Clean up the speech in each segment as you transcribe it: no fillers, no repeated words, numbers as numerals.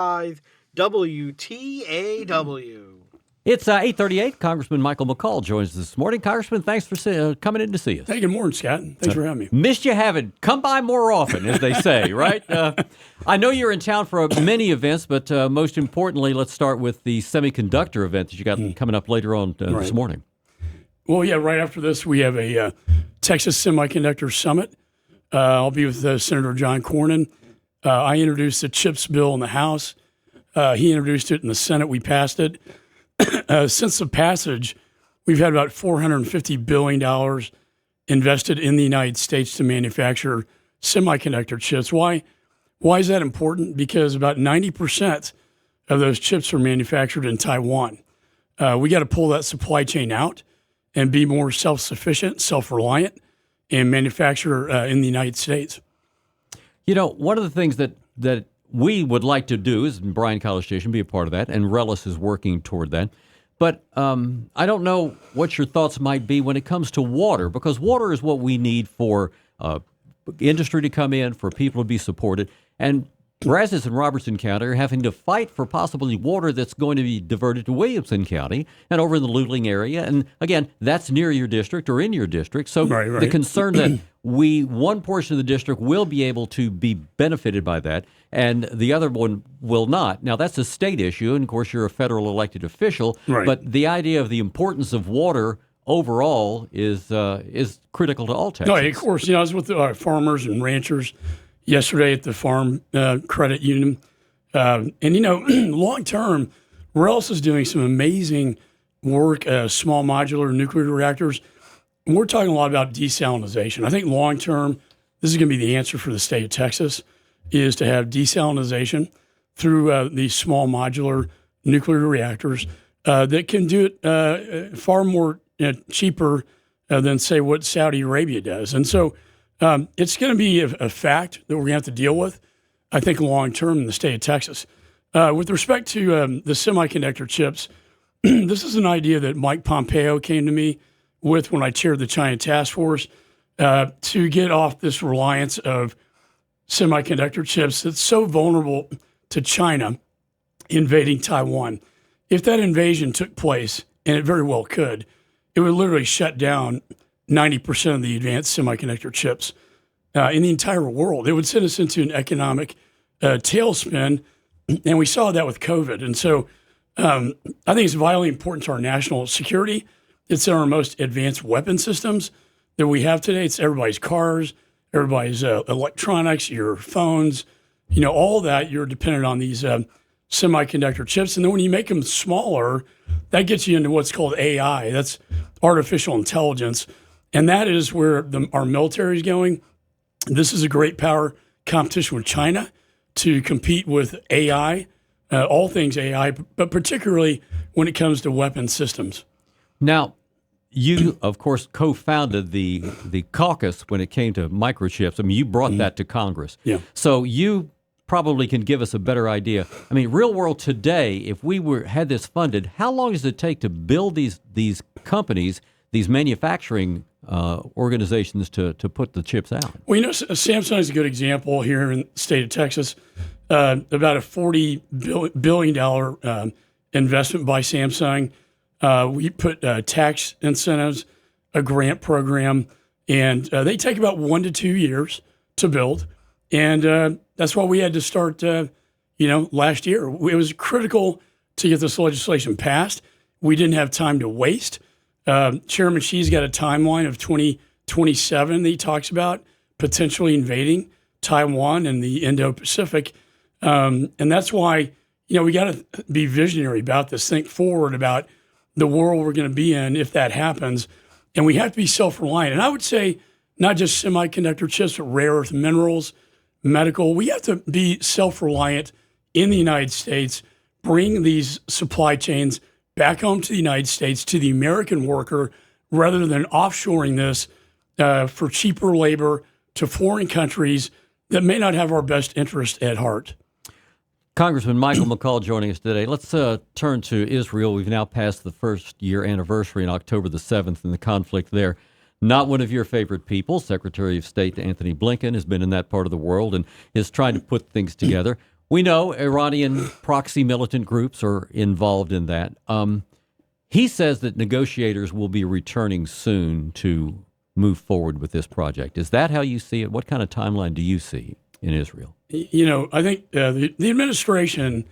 WTAW. It's 8:38. Congressman Michael McCaul joins us this morning. Congressman, thanks for coming in to see us. Hey, good morning, Scott. Thanks for having me. Missed you having. Come by more often, as they say, right? I know you're in town for many events, but most importantly, let's start with the semiconductor event that you got coming up later on this morning. Well, yeah, right after this, we have a Texas Semiconductor Summit. I'll be with Senator John Cornyn. I introduced the CHIPS bill in the House. He introduced it in the Senate. We passed it. Since the passage, we've had about $450 billion invested in the United States to manufacture semiconductor chips. Why is that important? Because about 90% of those chips are manufactured in Taiwan. We got to pull that supply chain out and be more self-sufficient, self-reliant, and manufacture in the United States. You know, one of the things that we would like to do is Bryan College Station be a part of that, and Relis is working toward that. But I don't know what your thoughts might be when it comes to water, because water is what we need for industry to come in, for people to be supported. And Brazos and Robertson County are having to fight for possibly water that's going to be diverted to Williamson County and over in the Luling area. And again, that's near your district or in your district. So the concern that one portion of the district will be able to be benefited by that and the other one will not. Now, that's a state issue. And of course, you're a federal elected official. Right. But the idea of the importance of water overall is critical to all Texans. No, of course. You know, I was with farmers and ranchers yesterday at the Farm Credit Union. And, you know, long term, Relis is doing some amazing work, small modular nuclear reactors. And we're talking a lot about desalinization. I think long term, this is going to be the answer for the state of Texas, is to have desalinization through these small modular nuclear reactors that can do it far more cheaper than, say, what Saudi Arabia does. And so it's going to be a fact that we're going to have to deal with, I think, long-term in the state of Texas. With respect to the semiconductor chips, this is an idea that Mike Pompeo came to me with when I chaired the China Task Force to get off this reliance of semiconductor chips that's so vulnerable to China invading Taiwan. If that invasion took place, and it very well could, it would literally shut down 90% of the advanced semiconductor chips in the entire world. It would send us into an economic tailspin, and we saw that with COVID. And so I think it's vitally important to our national security. It's in our most advanced weapon systems that we have today. It's everybody's cars, everybody's electronics, your phones, you know, all that. You're dependent on these semiconductor chips. And then when you make them smaller, that gets you into what's called AI. That's artificial intelligence. And that is where our military is going. This is a great power competition with China to compete with AI, all things AI, but particularly when it comes to weapon systems. Now, you, of course, co-founded the caucus when it came to microchips. I mean, you brought that to Congress. Yeah. So you probably can give us a better idea. I mean, real world today, if we had this funded, how long does it take to build these companies, these manufacturing organizations to put the chips out? Well, you know, Samsung is a good example here in the state of Texas. About a $40 billion investment by Samsung. We put tax incentives, a grant program, and they take about 1 to 2 years to build. And that's why we had to start, last year. It was critical to get this legislation passed. We didn't have time to waste. Chairman Xi's got a timeline of 2027 that he talks about potentially invading Taiwan and the Indo-Pacific. And that's why, we got to be visionary about this, think forward about the world we're going to be in if that happens. And we have to be self-reliant. And I would say not just semiconductor chips, but rare earth minerals, medical. We have to be self-reliant in the United States, bring these supply chains back home to the United States, to the American worker, rather than offshoring this for cheaper labor to foreign countries that may not have our best interest at heart. Congressman Michael McCaul joining us today. Let's turn to Israel. We've now passed the first-year anniversary on October the 7th in the conflict there. Not one of your favorite people. Secretary of State Anthony Blinken has been in that part of the world and is trying to put things together. We know Iranian proxy militant groups are involved in that. He says that negotiators will be returning soon to move forward with this project. Is that how you see it? What kind of timeline do you see in Israel? I think the administration,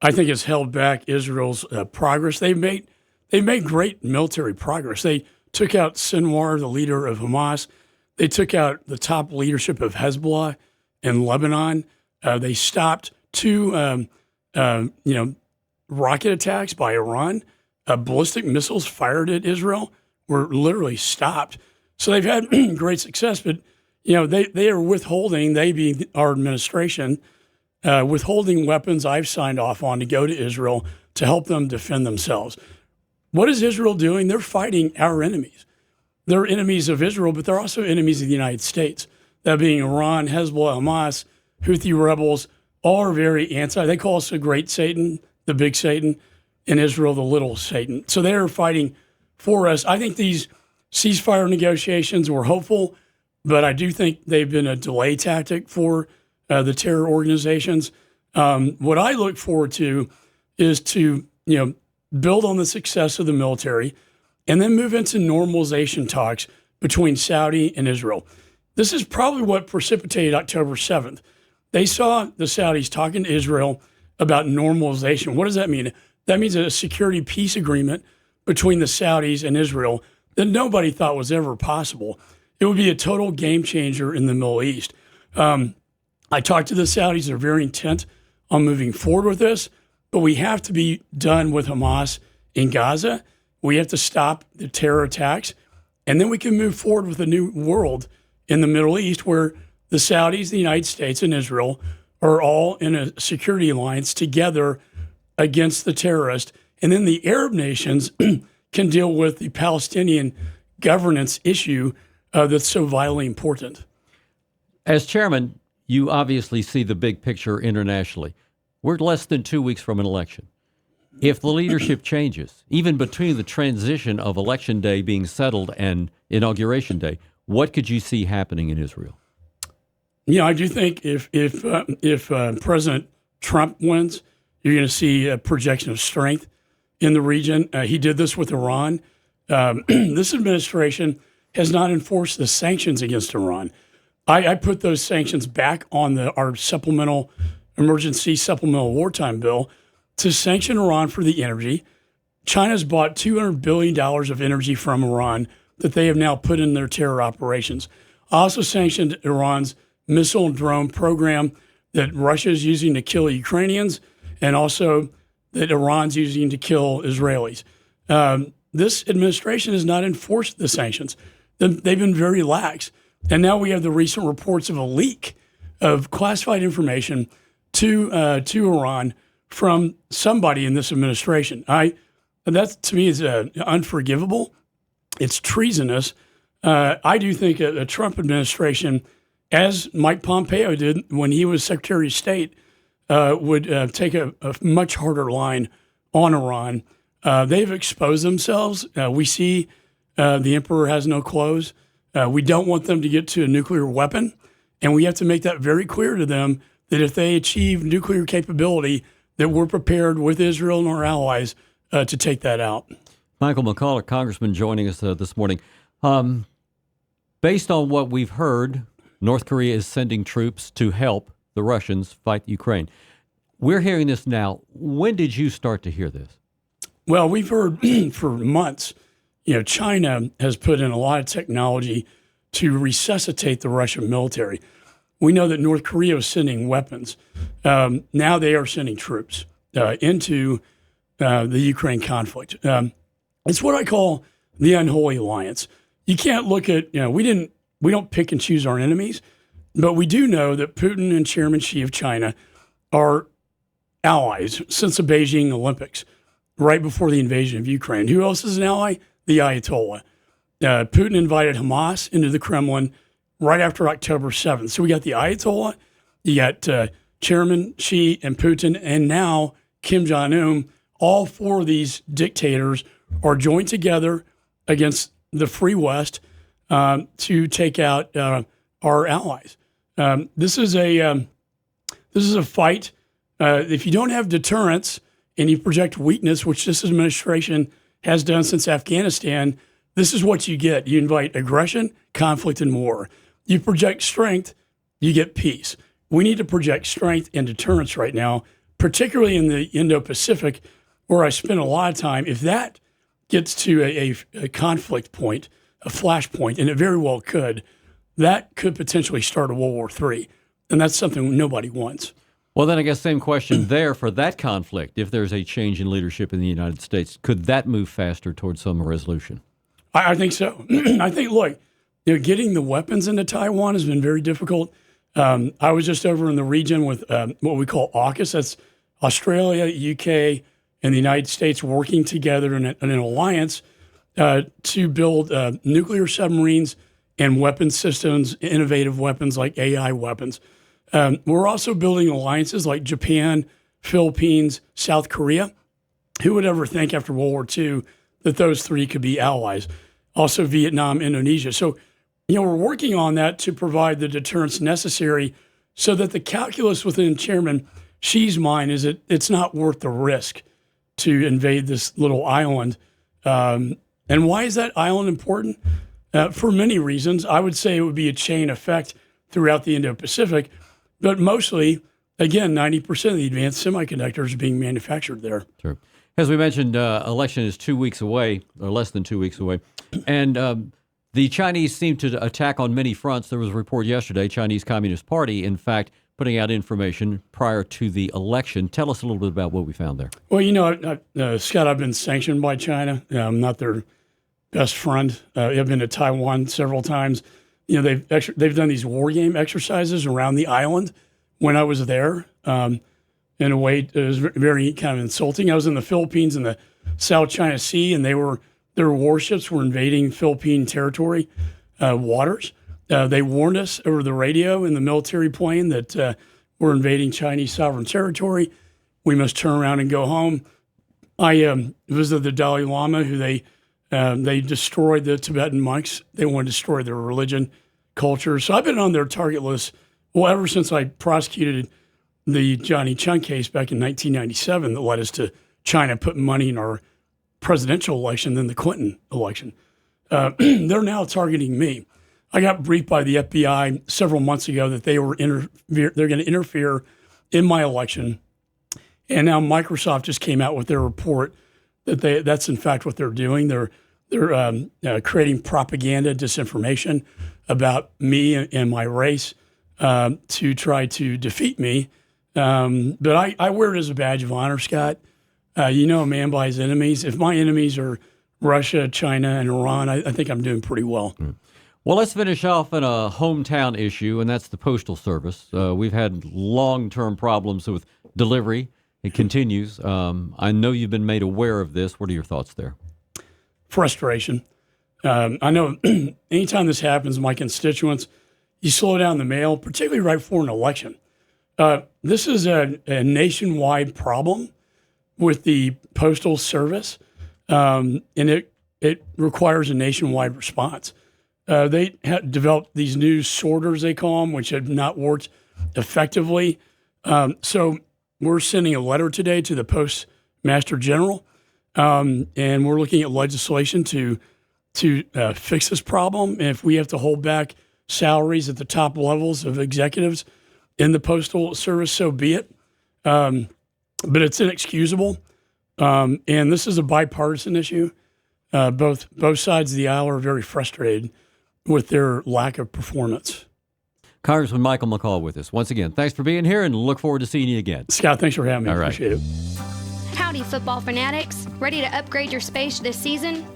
I think, has held back Israel's progress. They've made great military progress. They took out Sinwar, the leader of Hamas. They took out the top leadership of Hezbollah in Lebanon. They stopped two, rocket attacks by Iran. Ballistic missiles fired at Israel were literally stopped. So they've had great success, but they are withholding. They being our administration, withholding weapons I've signed off on to go to Israel to help them defend themselves. What is Israel doing? They're fighting our enemies. They're enemies of Israel, but they're also enemies of the United States. That being Iran, Hezbollah, Hamas, Houthi rebels, all are very anti. They call us the great Satan, the big Satan, and Israel the little Satan. So they're fighting for us. I think these ceasefire negotiations were hopeful, but I do think they've been a delay tactic for the terror organizations. What I look forward to is to build on the success of the military and then move into normalization talks between Saudi and Israel. This is probably what precipitated October 7th. They saw the Saudis talking to Israel about normalization. What does that mean? That means a security peace agreement between the Saudis and Israel that nobody thought was ever possible. It would be a total game changer in the Middle East. I talked to the Saudis. They're very intent on moving forward with this, but we have to be done with Hamas in Gaza. We have to stop the terror attacks, and then we can move forward with a new world in the Middle East where the Saudis, the United States, and Israel are all in a security alliance together against the terrorists. And then the Arab nations can deal with the Palestinian governance issue that's so vitally important. As chairman, you obviously see the big picture internationally. We're less than 2 weeks from an election. If the leadership changes, even between the transition of Election Day being settled and Inauguration Day, what could you see happening in Israel? I do think if President Trump wins, you're going to see a projection of strength in the region. He did this with Iran. This administration has not enforced the sanctions against Iran. I put those sanctions back on our emergency supplemental wartime bill to sanction Iran for the energy. China's bought $200 billion of energy from Iran that they have now put in their terror operations. I also sanctioned Iran's missile and drone program that Russia is using to kill Ukrainians and also that Iran's using to kill Israelis. This administration has not enforced the sanctions. They've been very lax. And now we have the recent reports of a leak of classified information to Iran from somebody in this administration. That to me is unforgivable. It's treasonous. I do think a Trump administration, as Mike Pompeo did when he was Secretary of State, would take a much harder line on Iran. They've exposed themselves. We see the emperor has no clothes. We don't want them to get to a nuclear weapon, and we have to make that very clear to them that if they achieve nuclear capability, that we're prepared with Israel and our allies to take that out. Michael McCaul, a congressman, joining us this morning. Based on what we've heard, North Korea is sending troops to help the Russians fight Ukraine. We're hearing this now. When did you start to hear this? Well, we've heard for months. China has put in a lot of technology to resuscitate the Russian military. We know that North Korea is sending weapons. Now they are sending troops into the Ukraine conflict. It's what I call the unholy alliance. You can't look at, we don't pick and choose our enemies, but we do know that Putin and Chairman Xi of China are allies since the Beijing Olympics, right before the invasion of Ukraine. Who else is an ally? The Ayatollah. Putin invited Hamas into the Kremlin right after October 7th. So we got the Ayatollah, you got Chairman Xi and Putin, and now Kim Jong-un. All four of these dictators are joined together against the Free West to take out our allies. This is a fight If you don't have deterrence and you project weakness, which this administration has done since Afghanistan, this is what you get. You invite aggression, conflict, and war. You project strength, you get peace. We need to project strength and deterrence right now, particularly in the Indo-Pacific, where I spend a lot of time. If that gets to a conflict point, a flashpoint, and it very well could, that could potentially start a World War III. And that's something nobody wants. Well, then I guess same question there for that conflict. If there's a change in leadership in the United States, could that move faster towards some resolution? I think so. I think, look, getting the weapons into Taiwan has been very difficult. I was just over in the region with what we call AUKUS. That's Australia, UK, and the United States working together in an alliance to build nuclear submarines and weapon systems, innovative weapons like AI weapons. We're also building alliances like Japan, Philippines, South Korea. Who would ever think after World War II that those three could be allies? Also Vietnam, Indonesia. So, we're working on that to provide the deterrence necessary so that the calculus within Chairman Xi's mind is that it's not worth the risk to invade this little island. And why is that island important? For many reasons. I would say it would be a chain effect throughout the Indo-Pacific, but mostly, again, 90% of the advanced semiconductors are being manufactured there. Sure. As we mentioned, election is 2 weeks away, or less than 2 weeks away. And the Chinese seem to attack on many fronts. There was a report yesterday, Chinese Communist Party, in fact, putting out information prior to the election. Tell us a little bit about what we found there. Well, Scott, I've been sanctioned by China. I'm not their best friend. I've been to Taiwan several times. They've done these war game exercises around the island when I was there. In a way, it was very kind of insulting. I was in the Philippines in the South China Sea, and their warships were invading Philippine territory waters. They warned us over the radio in the military plane that we're invading Chinese sovereign territory. We must turn around and go home. I visited the Dalai Lama, who they destroyed the Tibetan monks. They wanted to destroy their religion, culture. So I've been on their target list, ever since I prosecuted the Johnny Chung case back in 1997 that led us to China putting money in our presidential election than the Clinton election. They're now targeting me. I got briefed by the FBI several months ago that they're going to interfere in my election. And now Microsoft just came out with their report that that's in fact what they're doing. They're creating propaganda, disinformation about me and my race to try to defeat me. But I wear it as a badge of honor, Scott. A man by his enemies. If my enemies are Russia, China, and Iran, I think I'm doing pretty well. Well, let's finish off in a hometown issue, and that's the Postal Service. We've had long-term problems with delivery. It continues. I know you've been made aware of this. What are your thoughts there? Frustration. I know anytime this happens, my constituents, you slow down the mail, particularly right before an election. This is a nationwide problem with the Postal Service, and it requires a nationwide response. They have developed these new sorters, they call them, which have not worked effectively. So we're sending a letter today to the Postmaster General, and we're looking at legislation to fix this problem. And if we have to hold back salaries at the top levels of executives in the Postal Service, so be it. But it's inexcusable. And this is a bipartisan issue. Both sides of the aisle are very frustrated with their lack of performance. Congressman Michael McCaul with us. Once again, thanks for being here and look forward to seeing you again. Scott, thanks for having me. All right. Appreciate it. Howdy, football fanatics. Ready to upgrade your space this season?